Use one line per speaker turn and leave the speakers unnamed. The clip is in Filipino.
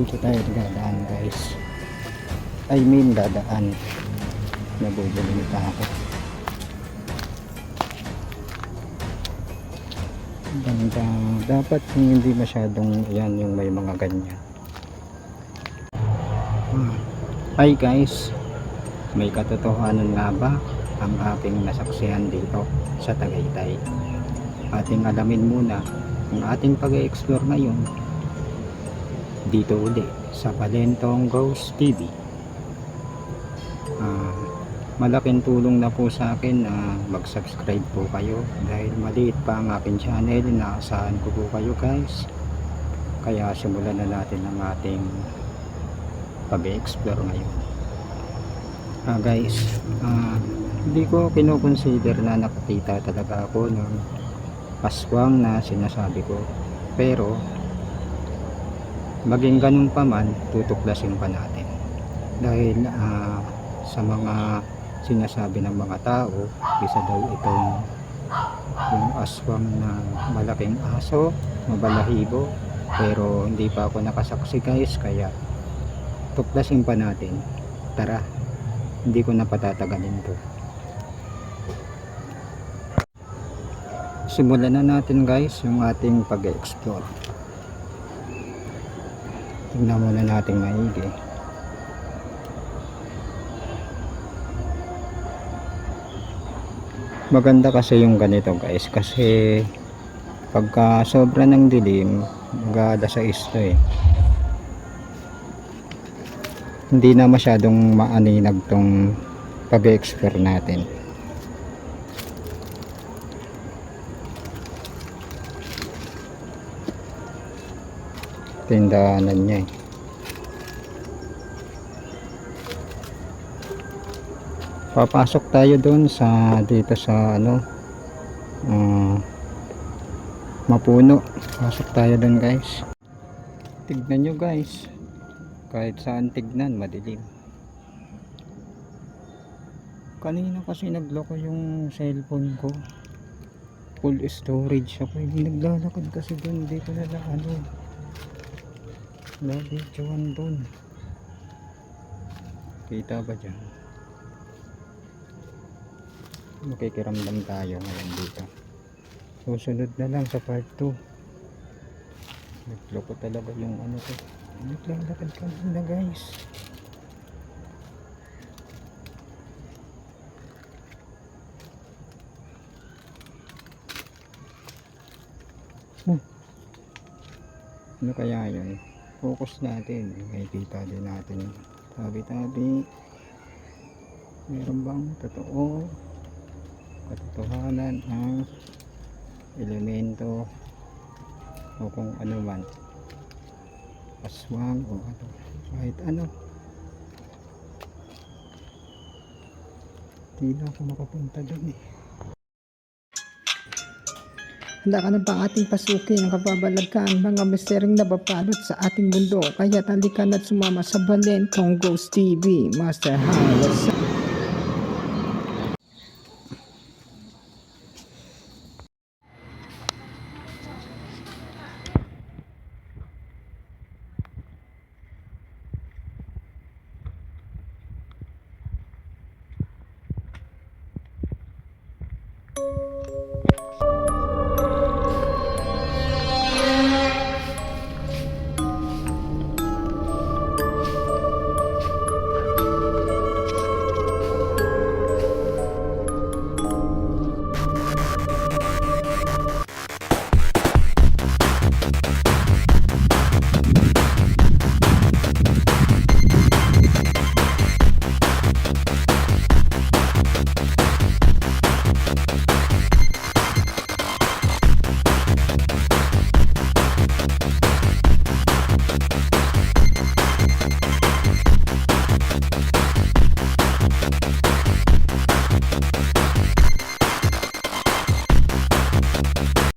dito tayo dadaan guys. I mean dadaan. Nabubulong pa ako. Ganda. Dapat hindi masyadong yan yung may mga ganyan. Hi guys, may katotohanan nga ba ang ating nasaksihan dito sa Tagaytay? Ating alamin muna ang ating pag-e-explore ngayon dito uli sa Balentong Ghost TV. Malaking tulong na po sa akin na mag-subscribe po kayo dahil maliit pa ang aking channel. Inaasahan ko po kayo guys, kaya simulan na natin ang ating pag-explore ngayon. Guys, hindi ko kinoconsider na nakakita talaga ako ng aswang na sinasabi ko, pero maging ganun pa man, tutuklasin pa natin dahil sa mga sinasabi ng mga tao, isa daw itong yung aswang na malaking aso, mabalahibo, pero hindi pa ako nakasaksi guys, kaya tuklasin pa natin. Tara, hindi ko na patatagalin to. Simulan na natin guys yung ating pag-explore. Tingnan muna natin maigi. Maganda kasi yung ganito guys, kasi pagka sobra ng dilim, mag-alas 6 to eh. Hindi na masyadong maaninag tong pag-explore natin. Tindahanan niya eh. Papasok tayo doon sa dito sa Mapuno. Pasok tayo doon guys. Tignan nyo guys, kahit saan tignan madilim. Kanina kasi nagloko yung cellphone ko, full storage ako. Hindi naglalakad kasi doon, hindi ko na nabidyoan doon. Kita ba dyan? Makikiramdam tayo ngayon dito. Susunod na lang sa part 2. Nagloko talaga yung ko. Naglalakad ka na guys. Ano kaya yun? Focus natin. Makikita din natin. Tabi-tabi. Meron bang totoo? Katotohanan ang elemento o kung ano man, aswang o ano, kahit ano. Hindi na ako makapunta doon eh. Handa ka na ba ating pasukin ang kababalaghan mga misteryong nababalot sa ating mundo? Kaya talika na't sumama sa Balentong Ghost TV. Master Hans.